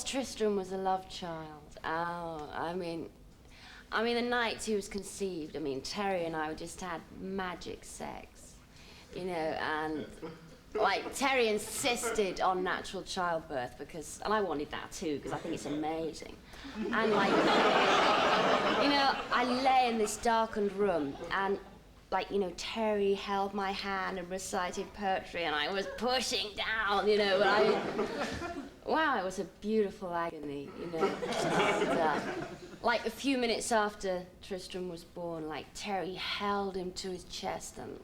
Tristram was a love child. Oh, I mean, the night he was conceived, Terry and I just had magic sex, and, Terry insisted on natural childbirth and I wanted that too, because I think it's amazing. And, I lay in this darkened room, and, Terry held my hand and recited poetry, and I was pushing down, wow, it was a beautiful agony, And, a few minutes after Tristram was born, Terry held him to his chest, and,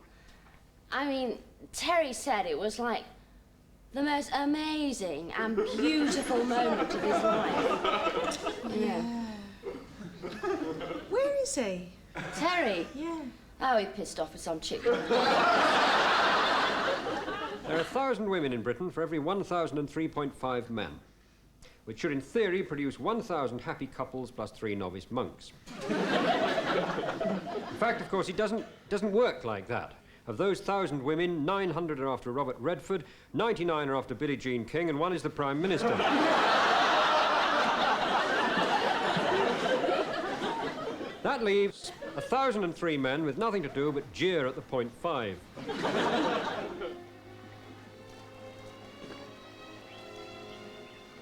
Terry said it was, the most amazing and beautiful moment of his life. Yeah. Where is he? Terry? Yeah. Oh, he pissed off with some chicken. There are 1,000 women in Britain for every 1,003.5 men, which should, in theory, produce 1,000 happy couples plus 3 novice monks. In fact, of course, it doesn't work like that. Of those 1,000 women, 900 are after Robert Redford, 99 are after Billie Jean King, and 1 is the Prime Minister. That leaves 1,003 men with nothing to do but jeer at the .5.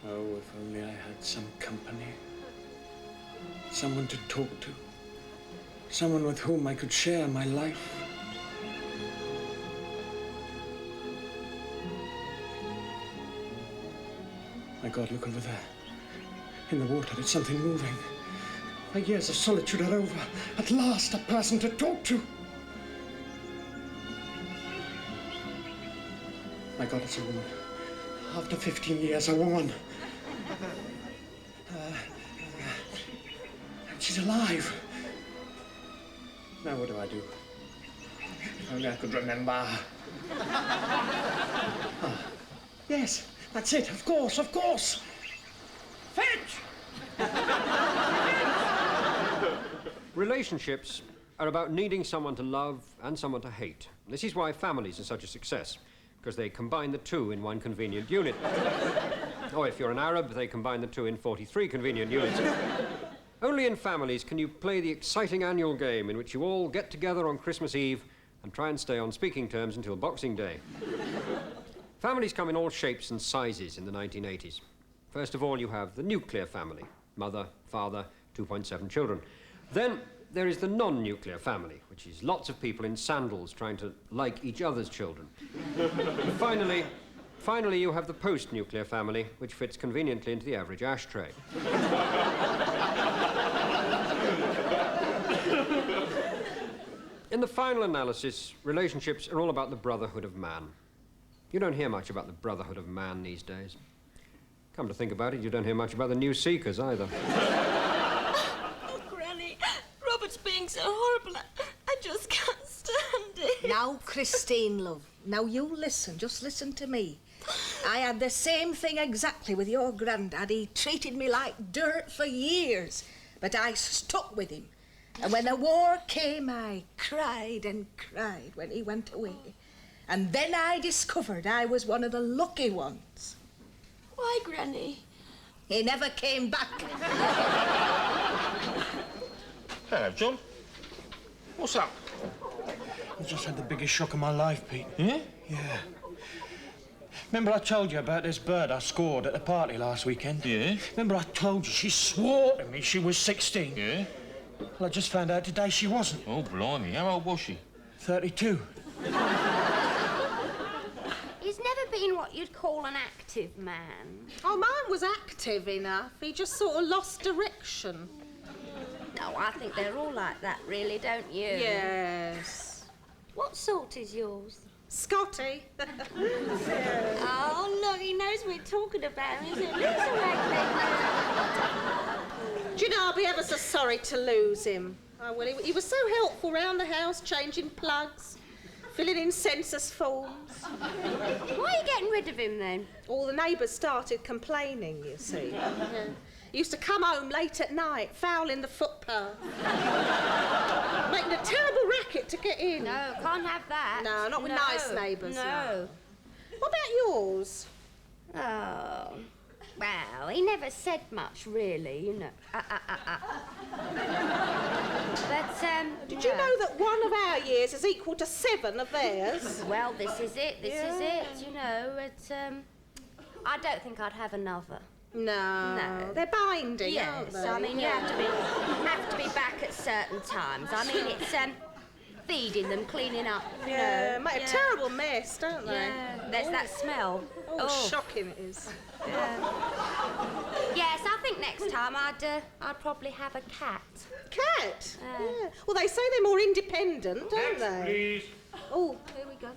Oh, if only I had some company. Someone to talk to. Someone with whom I could share my life. My God, look over there. In the water, there's something moving. My years of solitude are over. At last, a person to talk to. My God, it's a woman. After 15 years, a woman. She's alive. Now what do I do? If only I could remember. Yes, that's it. Of course. Fetch! Relationships are about needing someone to love and someone to hate. This is why families are such a success, because they combine the two in one convenient unit. Or if you're an Arab, they combine the two in 43 convenient units. Only in families can you play the exciting annual game in which you all get together on Christmas Eve and try and stay on speaking terms until Boxing Day. Families come in all shapes and sizes in the 1980s. First of all, you have the nuclear family. Mother, father, 2.7 children. Then there is the non-nuclear family, which is lots of people in sandals trying to like each other's children. And finally, you have the post-nuclear family, which fits conveniently into the average ashtray. In the final analysis, relationships are all about the brotherhood of man. You don't hear much about the brotherhood of man these days. Come to think about it, you don't hear much about the New Seekers either. Oh, Granny, Robert's being so horrible. I just can't stand it. Now, Christine, love, now you listen, just listen to me. I had the same thing exactly with your granddad. He treated me like dirt for years, but I stuck with him. And when the war came, I cried and cried when he went away. And then I discovered I was one of the lucky ones. Why, Granny? He never came back. Hello, John. What's up? I just had the biggest shock of my life, Pete. Yeah? Yeah. Remember I told you about this bird I scored at the party last weekend? Yeah. Remember I told you she swore to me she was 16? Yeah? Well, I just found out today she wasn't. Oh, blimey. How old was she? 32. He's never been what you'd call an active man. Oh, mine was active enough. He just sort of lost direction. No, I think they're all like that, really, don't you? Yes. What sort is yours? Scotty. Oh, look, he knows we're talking about him, isn't he? Do you know, I'll be ever so sorry to lose him. Oh, well, he was so helpful round the house, changing plugs, filling in census forms. Why are you getting rid of him, then? All the neighbours started complaining, you see. Yeah. He used to come home late at night, fouling the footpath. Making a terrible racket to get in. No, can't have that. No, not with nice neighbours, No. What about yours? Oh, Well, he never said much, really, you know. But, Did you know that 1 of our years is equal to 7 of theirs? Well, this is it, you know. I don't think I'd have another. No. They're binding, aren't Yes, they? I mean, you have to be back at certain times. I mean, it's, feeding them, cleaning up, you know. Make a terrible mess, don't they? Yeah, there's that smell. Shocking it is. Yes, I think next time I'd probably have a cat. Cat? Yeah. Well, they say they're more independent, don't they? Please. Oh, here we go.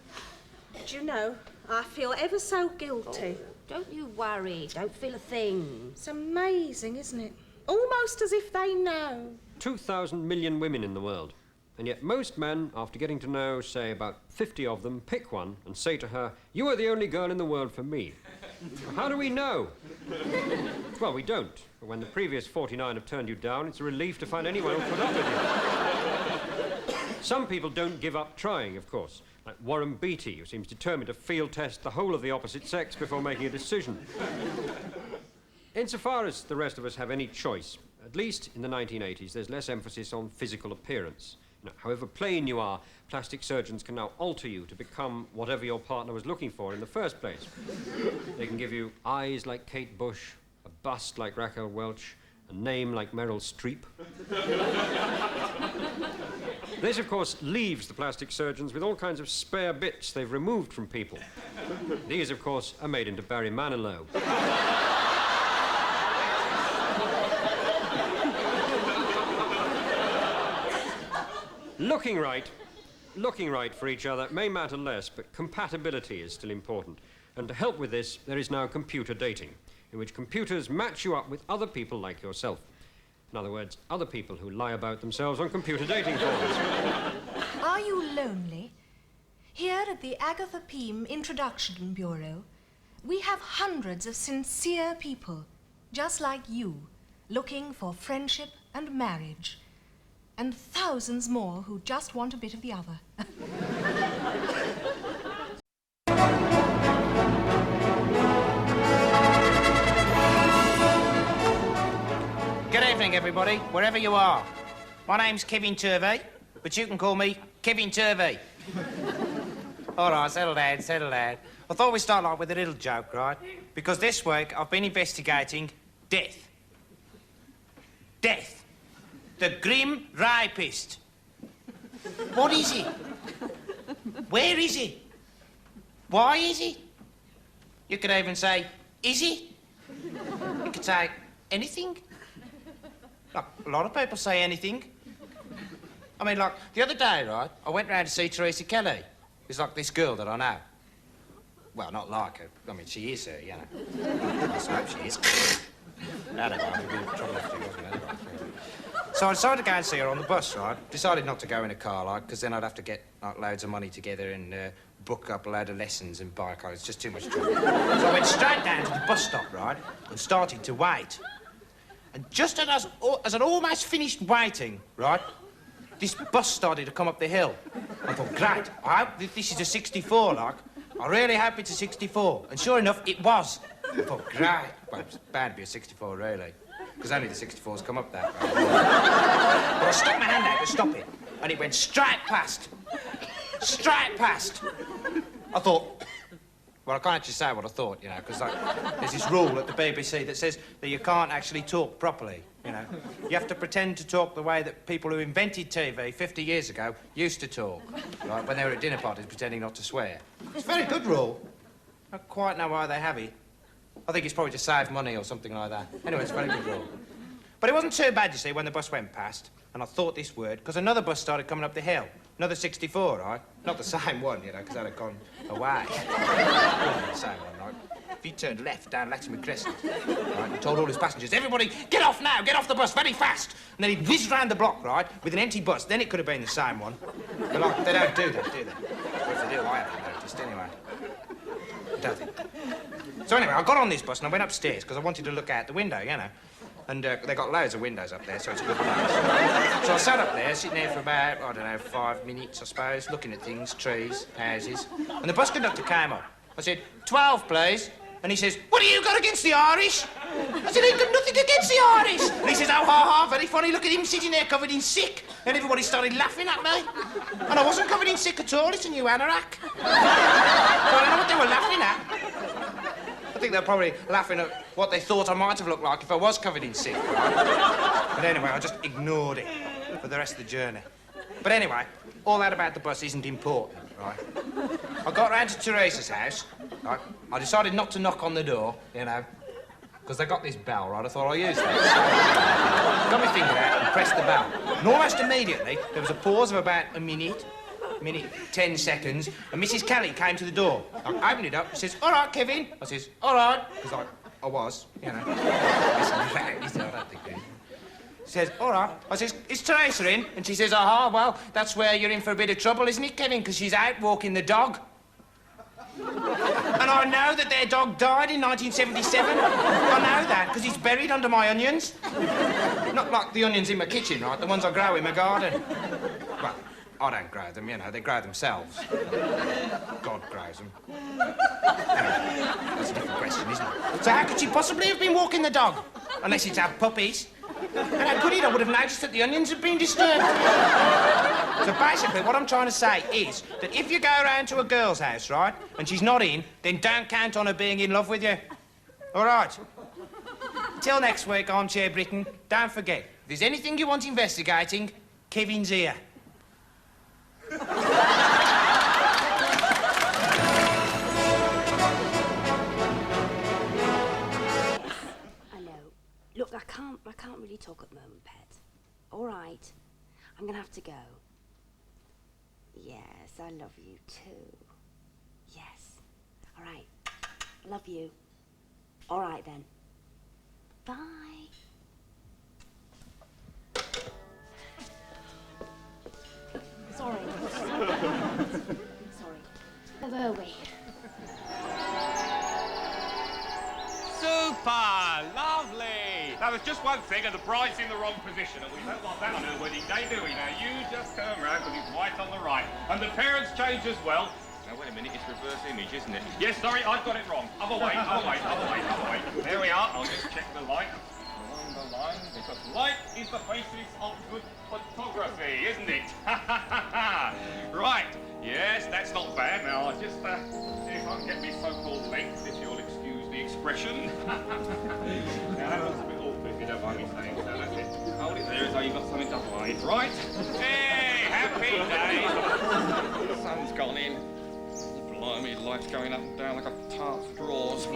Do you know, I feel ever so guilty. Don't you worry. Don't feel a thing. It's amazing, isn't it? Almost as if they know. 2,000 million women in the world. And yet most men, after getting to know, say, about 50 of them, pick one and say to her, "You are the only girl in the world for me." How do we know? Well, we don't. But when the previous 49 have turned you down, it's a relief to find anyone who'll put up with you. Some people don't give up trying, of course, like Warren Beatty, who seems determined to field test the whole of the opposite sex before making a decision. Insofar as the rest of us have any choice, at least in the 1980s, there's less emphasis on physical appearance. You know, however plain you are, plastic surgeons can now alter you to become whatever your partner was looking for in the first place. They can give you eyes like Kate Bush, a bust like Raquel Welch, a name like Meryl Streep. This, of course, leaves the plastic surgeons with all kinds of spare bits they've removed from people. These, of course, are made into Barry Manilow. Looking right for each other may matter less, but compatibility is still important. And to help with this, there is now computer dating, in which computers match you up with other people like yourself. In other words, other people who lie about themselves on computer dating forums. Are you lonely? Here at the Agatha Peem Introduction Bureau, we have hundreds of sincere people, just like you, looking for friendship and marriage. And thousands more who just want a bit of the other. Good evening, everybody, wherever you are. My name's Kevin Turvey, but you can call me Kevin Turvey. All right, settle down, settle down. I thought we'd start off with a little joke, right? Because this week I've been investigating death. Death. The grim rapist. What is it? Where is it? Why is it? You could even say, is it? You could say anything. Like, a lot of people say anything. I mean, like, the other day, right, I went round to see Tracey Kelly. It's like this girl that I know. Well, not like her. I mean, she is her, you know. I hope she is. I don't know, I'd be in trouble if she wasn't anyway. So I decided to go and see her on the bus, right? Decided not to go in a car, like, because then I'd have to get, like, loads of money together and book up a load of lessons and buy a car. It's just too much trouble. So I went straight down to the bus stop, right, and started to wait. And just as I'd almost finished waiting, right, this bus started to come up the hill. I thought, great, I hope this is a 64, like. I really hope it's a 64. And sure enough, it was. I thought, great. Well, it's bound to be a 64, really. Because only the 64s come up that way. But I stuck my hand out to stop it, and it went straight past. Straight past. I thought, well, I can't actually say what I thought, you know, because like, there's this rule at the BBC that says that you can't actually talk properly, you know. You have to pretend to talk the way that people who invented TV 50 years ago used to talk, right, when they were at dinner parties pretending not to swear. It's a very good rule. I don't quite know why they have it. I think it's probably to save money or something like that. Anyway, it's a very good rule. But it wasn't too bad, you see, when the bus went past, and I thought this word, because another bus started coming up the hill. Another 64, right? Not the same one, you know, because that had gone away. Not the same one, right? If he turned left down Latimer Crescent, right, and told all his passengers, everybody, get off now, get off the bus, very fast. And then he whizzed round the block, right, with an empty bus. Then it could have been the same one. But, like, they don't do that, do they? Or if they do, I haven't noticed, anyway. I don't think. So anyway, I got on this bus and I went upstairs because I wanted to look out the window, you know. And they got loads of windows up there, so it's a good place. So I sat up there, sitting there for about, I don't know, 5 minutes, I suppose, looking at things, trees, houses. And the bus conductor came up. I said, 12, please. And he says, what have you got against the Irish? I said, I ain't got nothing against the Irish. And he says, oh, ha, ha, very funny. Look at him sitting there covered in sick. And everybody started laughing at me. And I wasn't covered in sick at all. It's a new anorak. So I don't know what they were laughing at. I think they're probably laughing at what they thought I might have looked like if I was covered in sick. Right? But anyway, I just ignored it for the rest of the journey. But anyway, all that about the bus isn't important, right? I got round to Teresa's house, right? I decided not to knock on the door, you know, because they got this bell, right? I thought I'll use that. Got my finger out and pressed the bell. And almost immediately, there was a pause of about a minute, 10 seconds, and Mrs. Kelly came to the door. I opened it up, she says, all right, Kevin. I says, all right, because I was, you know. I don't think they... She says, all right. I says, is Teresa in? And she says, aha, well, that's where you're in for a bit of trouble, isn't it, Kevin? Because she's out walking the dog. And I know that their dog died in 1977. I know that, because he's buried under my onions. Not like the onions in my kitchen, right? The ones I grow in my garden. Well, I don't grow them, you know. They grow themselves. God grows them. Anyway, that's a different question, isn't it? So how could she possibly have been walking the dog? Unless it's had puppies. And how could it? I would have noticed that the onions had been disturbed. So basically, what I'm trying to say is that if you go around to a girl's house, right, and she's not in, then don't count on her being in love with you. All right? Till next week, Armchair Britain, don't forget, if there's anything you want investigating, Kevin's here. Look, I can't really talk at the moment, Pet. All right, I'm gonna have to go. Yes, I love you too. Yes. All right, love you. All right then. Bye. Sorry. Sorry. Where were we? Super! Lovely! Now, there's just one thing, and the bride's in the wrong position, and we don't want that on her wedding day, do we? Now, you just turn round, because it's white on the right. And the parents change as well. Now, wait a minute, it's reverse image, isn't it? Yes, sorry, I've got it wrong. Other way. There we are. I'll just check the light. Along the line, because light is the basis of good photography, isn't it? Right. Yes, that's not bad. Now, I'll just see if I can get me so-called length, if you'll excuse the expression. Now, that looks a bit awkward if you don't mind me saying so. That's it. Hold it there as though you've got something to hide, right? Hey, happy day. The sun's gone in. Blimey, light's going up and down like a tart's drawers. There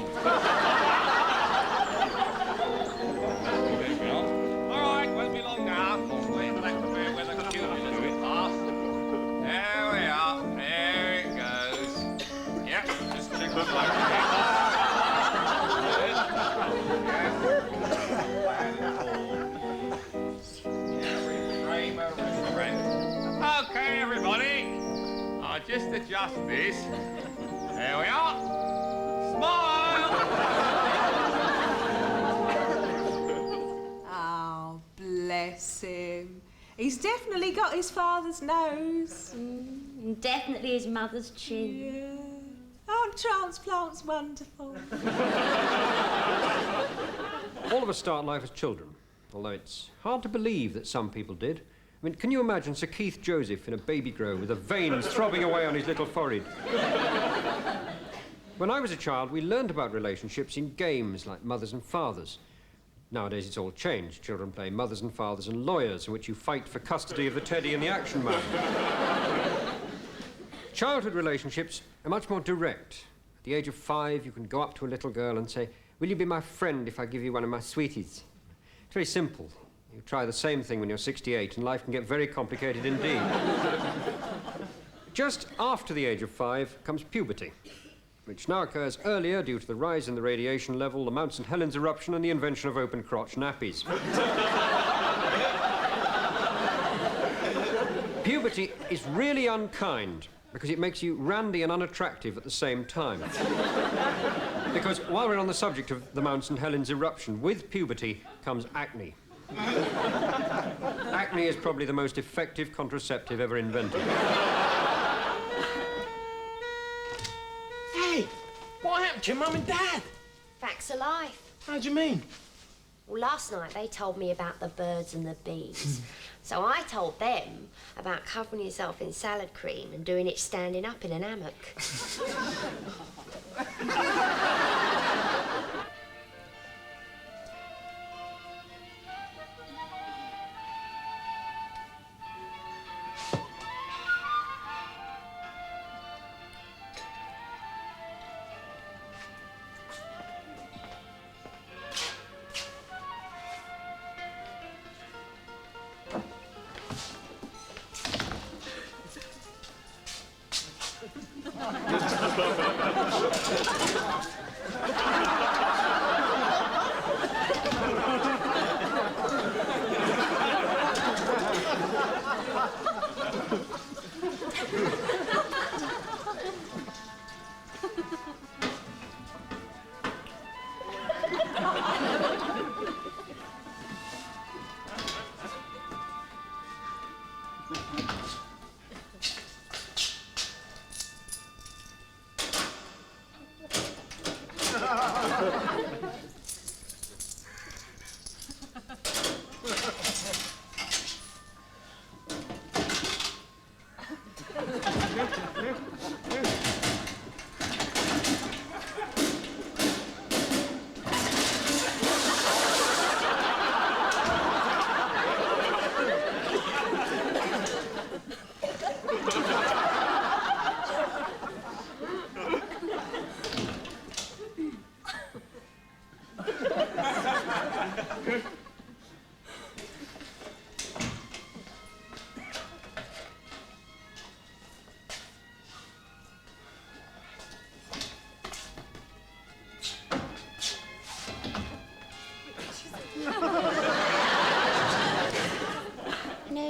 we are. All right, won't be long now. I'll wait for that to be where the computer's do it past. There we are. There it goes. Yep, just check the light. Okay, everybody. I'll just adjust this. There we are. Smile! Oh, bless him. He's definitely got his father's nose. And definitely his mother's chin. Yeah. Aren't transplants wonderful? All of us start life as children, although it's hard to believe that some people did. I mean, can you imagine Sir Keith Joseph in a baby grow with the veins throbbing away on his little forehead? When I was a child, we learned about relationships in games like Mothers and Fathers. Nowadays, it's all changed. Children play Mothers and Fathers and Lawyers, in which you fight for custody of the teddy and the action man. Childhood relationships are much more direct. At the age of 5, you can go up to a little girl and say, "Will you be my friend if I give you one of my sweeties?" It's very simple. You try the same thing when you're 68, and life can get very complicated indeed. Just after the age of 5 comes puberty, which now occurs earlier due to the rise in the radiation level, the Mount St. Helens eruption, and the invention of open-crotch nappies. Puberty is really unkind because it makes you randy and unattractive at the same time. Because while we're on the subject of the Mount St. Helens eruption, with puberty comes acne. Acne is probably the most effective contraceptive ever invented. Hey, what happened to your mum and dad? Facts of life. How do you mean? Well, last night they told me about the birds and the bees. So I told them about covering yourself in salad cream and doing it standing up in an hammock.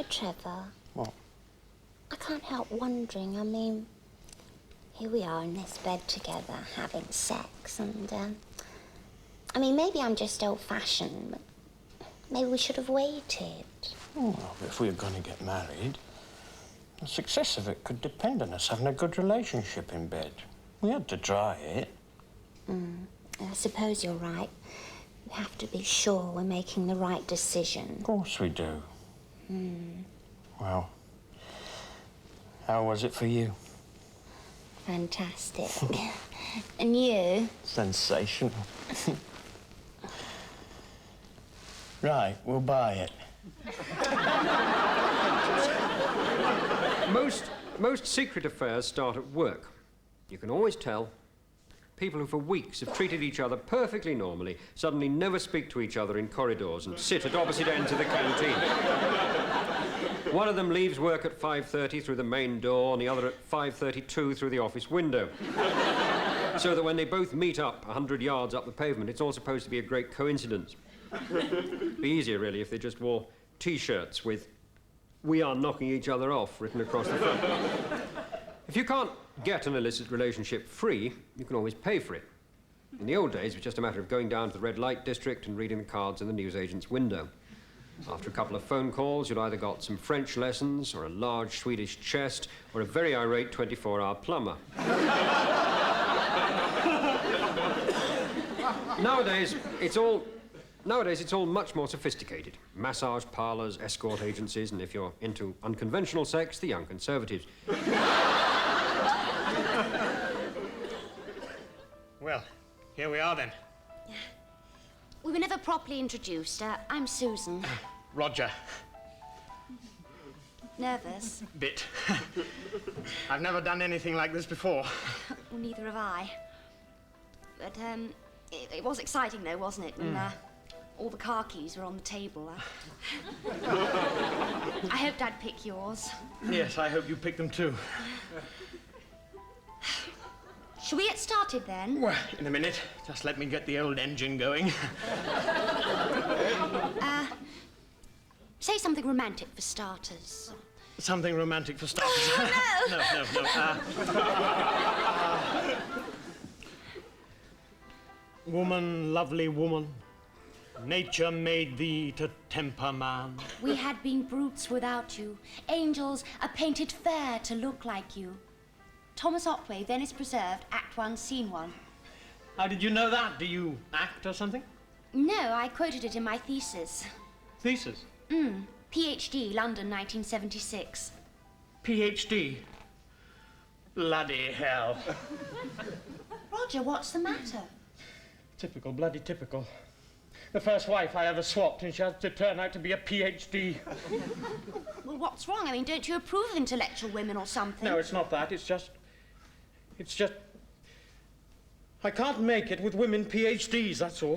Trevor. What? I can't help wondering. I mean, here we are in this bed together, having sex, and, I mean, maybe I'm just old-fashioned, but maybe we should have waited. Well, if we were going to get married, the success of it could depend on us having a good relationship in bed. We had to try it. I suppose you're right. We have to be sure we're making the right decision. Of course we do. Well, how was it for you? Fantastic. And you? Sensational. Right, we'll buy it. Most secret affairs start at work. You can always tell. People who for weeks have treated each other perfectly normally suddenly never speak to each other in corridors and sit at opposite ends of the canteen. One of them leaves work at 5:30 through the main door and the other at 5:32 through the office window. So that when they both meet up 100 yards up the pavement, it's all supposed to be a great coincidence. It'd be easier, really, if they just wore T-shirts with "We are knocking each other off" written across the front. If you can't get an illicit relationship free, you can always pay for it. In the old days, it was just a matter of going down to the red light district and reading the cards in the newsagent's window. After a couple of phone calls, you'd either got some French lessons, or a large Swedish chest, or a very irate 24-hour plumber. Nowadays, it's all much more sophisticated. Massage parlours, escort agencies, and if you're into unconventional sex, the Young Conservatives. Well, here we are then. We were never properly introduced. I'm Susan. Roger. Nervous? Bit. I've never done anything like this before. Well, neither have I. But, it was exciting, though, wasn't it? When, all the car keys were on the table. I hoped I'd pick yours. Yes, I hope you pick them too. Shall we get started, then? Well, in a minute. Just let me get the old engine going. Say something romantic for starters. Something romantic for starters. No! No. Woman, lovely woman, nature made thee to temper man. We had been brutes without you. Angels are painted fair to look like you. Thomas Otway, Venice Preserved, Act 1, Scene 1. How did you know that? Do you act or something? No, I quoted it in my thesis. Thesis? PhD, London, 1976. PhD? Bloody hell. Roger, what's the matter? Typical, bloody typical. The first wife I ever swapped, and she had to turn out to be a PhD. Well, what's wrong? I mean, don't you approve of intellectual women or something? No, it's not that. It's just... I can't make it with women PhDs, that's all.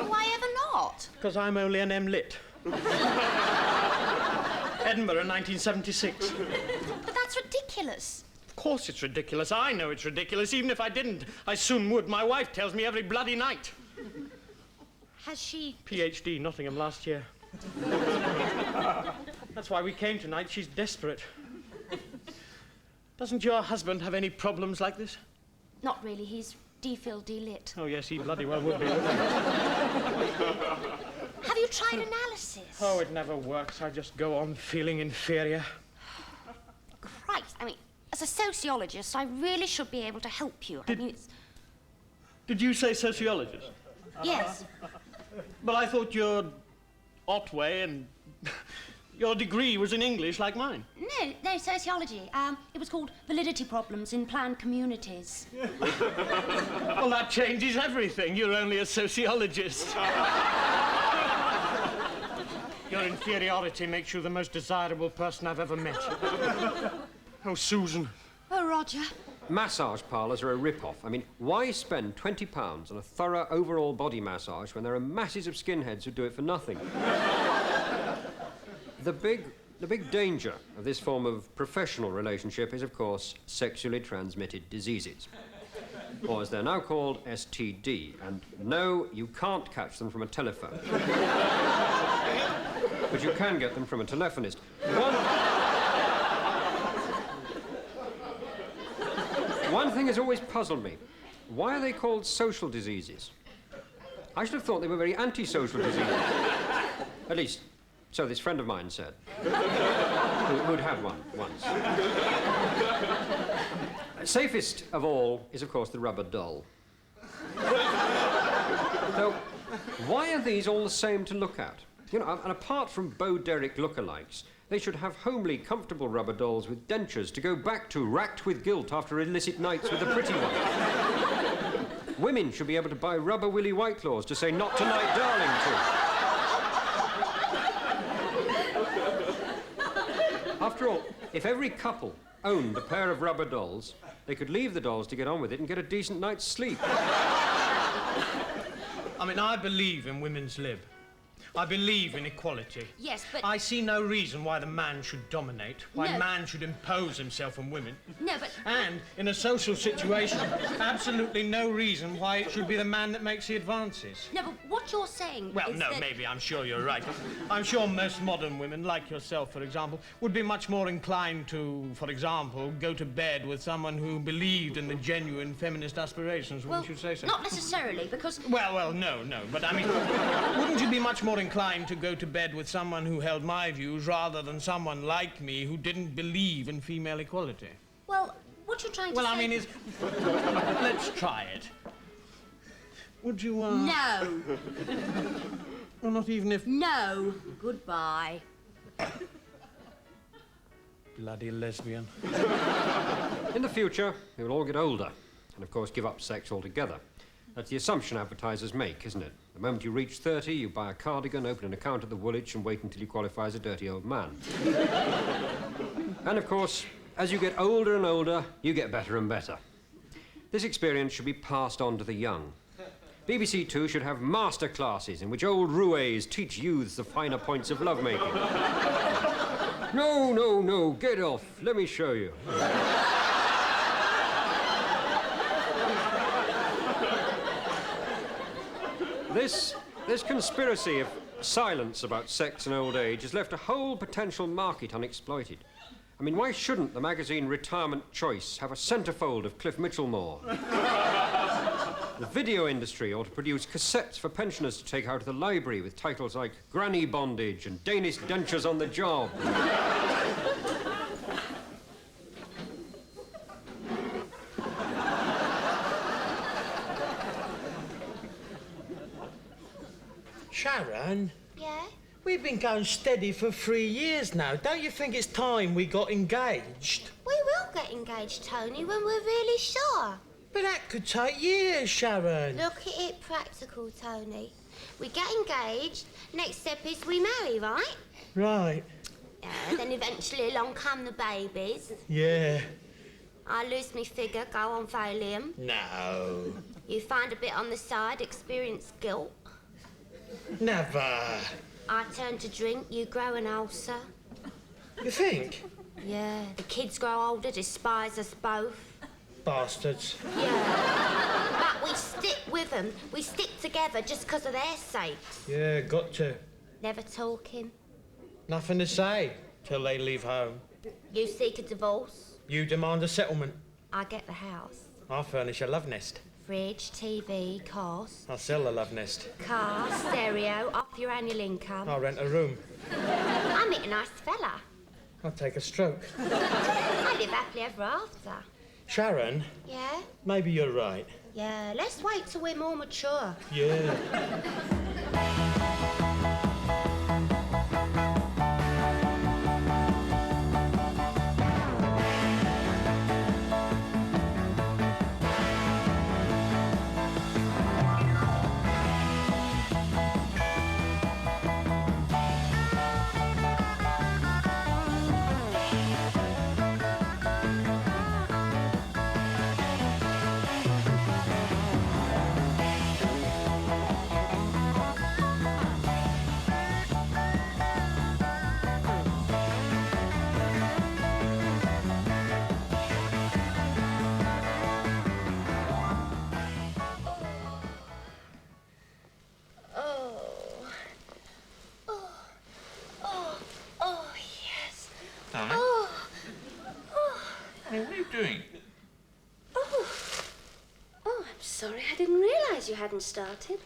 Why ever not? Because I'm only an M.Lit. Edinburgh, 1976. But that's ridiculous. Of course it's ridiculous. I know it's ridiculous. Even if I didn't, I soon would. My wife tells me every bloody night. Has she... PhD, Nottingham, last year. That's why we came tonight. She's desperate. Doesn't your husband have any problems like this? Not really. He's D-Phil D-Lit. Oh, yes, he bloody well would be. Have you tried analysis? Oh, it never works. I just go on feeling inferior. Christ, I mean, as a sociologist, I really should be able to help you. I mean, it's... Did you say sociologist? Yes. Well, I thought you're Otway and your degree was in English like mine. No, sociology. It was called Validity Problems in Planned Communities. Well, that changes everything. You're only a sociologist. Your inferiority makes you the most desirable person I've ever met. Oh, Susan. Oh, Roger. Massage parlours are a rip-off. I mean, why spend £20 on a thorough overall body massage when there are masses of skinheads who do it for nothing? The big danger of this form of professional relationship is, of course, sexually transmitted diseases. Or, as they're now called, STD. And no, you can't catch them from a telephone. But you can get them from a telephonist. One thing has always puzzled me. Why are they called social diseases? I should have thought they were very antisocial diseases. At least, so this friend of mine said, who'd had one once. Safest of all is, of course, the rubber doll. Though, why are these all the same to look at? You know, and apart from Bo Derek lookalikes, they should have homely, comfortable rubber dolls with dentures to go back to, racked with guilt after illicit nights with the pretty one. Women should be able to buy rubber Willy Whitelaws to say "not tonight, darling" to. After all, if every couple owned a pair of rubber dolls, they could leave the dolls to get on with it and get a decent night's sleep. I mean, I believe in women's lib. I believe in equality. Yes, but... I see no reason why the man should dominate, why No. man should impose himself on women. No, but... And, in a social situation, absolutely no reason why it should be the man that makes the advances. No, but what you're saying Well, is no, that... maybe, I'm sure you're right. I'm sure most modern women, like yourself, for example, would be much more inclined to, for example, go to bed with someone who believed in the genuine feminist aspirations, wouldn't you say so? Not necessarily, because... Well, no, but I mean, wouldn't you be much more inclined to go to bed with someone who held my views rather than someone like me who didn't believe in female equality? Well, what you're trying to say... Well, I mean, is... Let's try it. Would you, No. Well, not even if... No. Goodbye. Bloody lesbian. In the future, we will all get older and, of course, give up sex altogether. That's the assumption advertisers make, isn't it? The moment you reach 30, you buy a cardigan, open an account at the Woolwich and wait until you qualify as a dirty old man. And, of course, as you get older and older, you get better and better. This experience should be passed on to the young. BBC Two should have master classes in which old roués teach youths the finer points of lovemaking. No, get off. Let me show you. This conspiracy of silence about sex and old age has left a whole potential market unexploited. I mean, why shouldn't the magazine Retirement Choice have a centrefold of Cliff Mitchell-Moore? The video industry ought to produce cassettes for pensioners to take out of the library with titles like Granny Bondage and Danish Dentures on the Job. Sharon, Yeah? we've been going steady for 3 years now. Don't you think it's time we got engaged? We will get engaged, Tony, when we're really sure. But that could take years, Sharon. Look at it practical, Tony. We get engaged, next step is we marry, right? Right. Yeah, then eventually along come the babies. Yeah. I lose me figure, go on Valium. No. You find a bit on the side, experience guilt. Never. I turn to drink, you grow an ulcer. You think? Yeah, the kids grow older, despise us both. Bastards. Yeah. But we stick with them. We stick together just because of their sakes. Yeah, got to. Never talking. Nothing to say till they leave home. You seek a divorce. You demand a settlement. I get the house. I'll furnish a love nest. Fridge, TV, cars. I'll sell the love nest. Car, stereo, off your annual income. I'll rent a room. I meet a nice fella. I'll take a stroke. I live happily ever after. Sharon, Yeah? maybe you're right. Yeah, let's wait till we're more mature. Yeah. Darling? Hey, what are you doing? Oh, I'm sorry. I didn't realise you hadn't started.